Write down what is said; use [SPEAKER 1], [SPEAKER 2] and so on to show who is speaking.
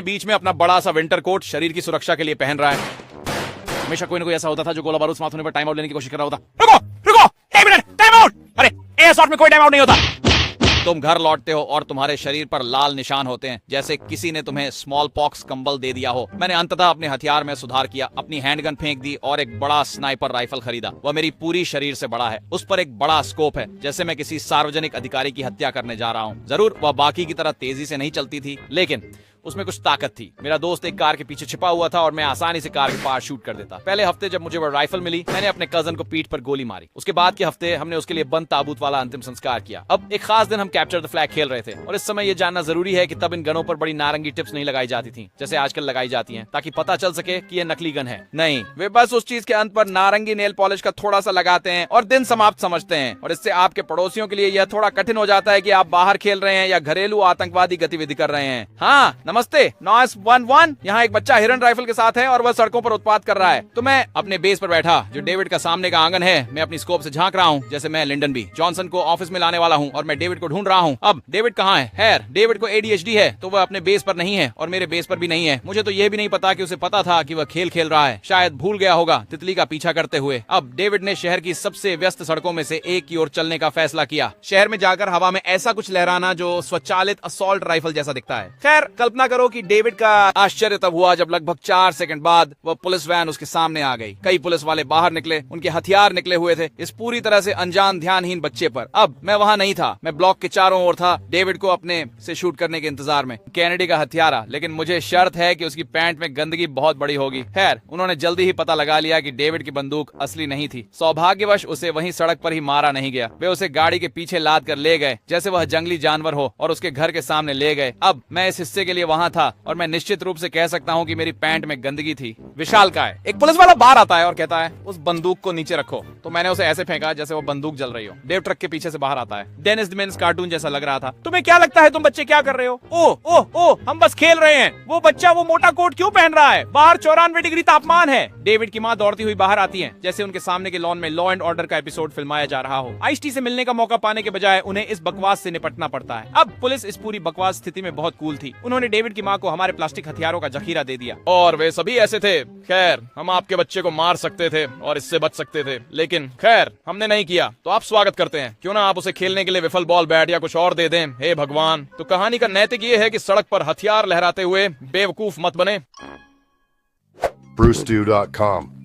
[SPEAKER 1] के बीच में अपना बड़ा सा विंटर कोट शरीर की सुरक्षा के लिए पहन रहा है। हमेशा कोई ना कोई ऐसा होता था जो गोला बारूद समाप्त होने पर टाइम आउट लेने की कोशिश कर रहा होता। रुको रुको, एक मिनट, टाइम आउट। अरे एयर शॉट में कोई टाइम आउट नहीं होता। तुम घर लौटते हो और तुम्हारे शरीर पर लाल निशान होते हैं, जैसे किसी ने तुम्हें स्मॉल पॉक्स कंबल दे दिया हो। मैंने अंततः अपने हथियार में सुधार किया, अपनी हैंडगन फेंक दी और एक बड़ा स्नाइपर राइफल खरीदा। वह मेरी पूरी शरीर से बड़ा है, उस पर एक बड़ा स्कोप है, जैसे मैं किसी सार्वजनिक अधिकारी की हत्या करने जा रहा हूँ। जरूर वह बाकी की तरह तेजी से नहीं चलती थी, लेकिन उसमें कुछ ताकत थी। मेरा दोस्त एक कार के पीछे छिपा हुआ था और मैं आसानी से कार के पार शूट कर देता। पहले हफ्ते जब मुझे वह राइफल मिली, मैंने अपने कजन को पीठ पर गोली मारी। उसके बाद के हफ्ते हमने उसके लिए बंद ताबूत वाला अंतिम संस्कार किया। अब एक खास दिन हम कैप्चर द फ्लैग खेल रहे थे और इस समय यह जानना जरूरी है कि तब इन गनों पर बड़ी नारंगी टिप्स नहीं लगाई जाती थी जैसे आजकल लगाई जाती हैं, ताकि पता चल सके कि यह नकली गन है। नहीं, वे बस उस चीज के अंत पर नारंगी नेल पॉलिश का थोड़ा सा लगाते हैं और दिन समाप्त समझते हैं। और इससे आपके पड़ोसियों के लिए यह थोड़ा कठिन हो जाता है कि आप बाहर खेल रहे हैं या घरेलू आतंकवादी गतिविधि कर रहे हैं। हाँ, नमस्ते, 11 यहाँ एक बच्चा हिरन राइफल के साथ है और वह सड़कों पर उत्पात कर रहा है। तो मैं अपने बेस पर बैठा, जो डेविड का सामने का आंगन है, मैं अपनी स्कोप से झांक रहा हूँ जैसे मैं लिंडन बी जॉनसन को ऑफिस में लाने वाला हूँ और मैं डेविड को ढूंढ रहा हूँ। अब डेविड कहाँ है? खैर, डेविड को ADHD है, तो वह अपने बेस पर नहीं है और मेरे बेस पर भी नहीं है। मुझे तो यह भी नहीं पता कि उसे पता था कि वह खेल खेल रहा है। शायद भूल गया होगा तितली का पीछा करते हुए। अब डेविड ने शहर की सबसे व्यस्त सड़कों में से एक की ओर चलने का फैसला किया। शहर में जाकर हवा में ऐसा कुछ लहराना जो स्वचालित असॉल्ट राइफल जैसा दिखता है। खैर, कल्पना करो कि डेविड का आश्चर्य तब हुआ जब लगभग 4 सेकंड बाद वह पुलिस वैन उसके सामने आ गई। कई पुलिस वाले बाहर निकले, उनके हथियार निकले हुए थे इस पूरी तरह से अनजान ध्यानहीन बच्चे पर। अब मैं वहां नहीं था, मैं ब्लॉक के चारों ओर था, डेविड को अपने से शूट करने के इंतजार में। कैनेडी का हथियारा, लेकिन मुझे शर्त है कि उसकी पैंट में गंदगी बहुत बड़ी होगी। खैर, उन्होंने जल्दी ही पता लगा लिया कि डेविड की बंदूक असली नहीं थी। सौभाग्यवश उसे वहीं सड़क पर ही मारा नहीं गया। वे उसे गाड़ी के पीछे लाद कर ले गए जैसे वह जंगली जानवर हो और उसके घर के सामने ले गए। अब मैं इस हिस्से के लिए वहां था और मैं निश्चित रूप से कह सकता हूँ कि मेरी पैंट में गंदगी थी। विशाल का है। एक पुलिस वाला बाहर आता है और कहता है, उस बंदूक को नीचे रखो। तो मैंने उसे ऐसे फेंका जैसे वो बंदूक जल रही हो। डेव ट्रक के पीछे से बाहर आता है। डेनिस द मेंस कार्टून जैसा लग रहा था। तुम्हें क्या लगता है तुम बच्चे क्या कर रहे हो? ओ, हम बस खेल रहे हैं। वो बच्चा वो मोटा कोट क्यों पहन रहा है? बाहर 94 डिग्री तापमान है। डेविड की माँ दौड़ती हुई बाहर आती है, जैसे उनके सामने के लॉन में लॉ एंड ऑर्डर का एपिसोड फिल्माया जा रहा हो। आइस टी से मिलने का मौका पाने के बजाय उन्हें इस बकवास से निपटना पड़ता है। अब पुलिस इस पूरी बकवास स्थिति में बहुत कूल थी। उन्होंने डेविड की माँ को हमारे प्लास्टिक हथियारों का जखीरा दे दिया और वे सभी ऐसे थे। खैर, हम आपके बच्चे को मार सकते थे और इससे बच सकते थे, लेकिन खैर हमने नहीं किया। तो आप स्वागत करते हैं, क्यों ना आप उसे खेलने के लिए विफल बॉल बैट या कुछ और दे दें। हे भगवान। तो कहानी का नैतिक ये है कि सड़क पर हथियार लहराते हुए बेवकूफ मत बने।
[SPEAKER 2] BruceDew.com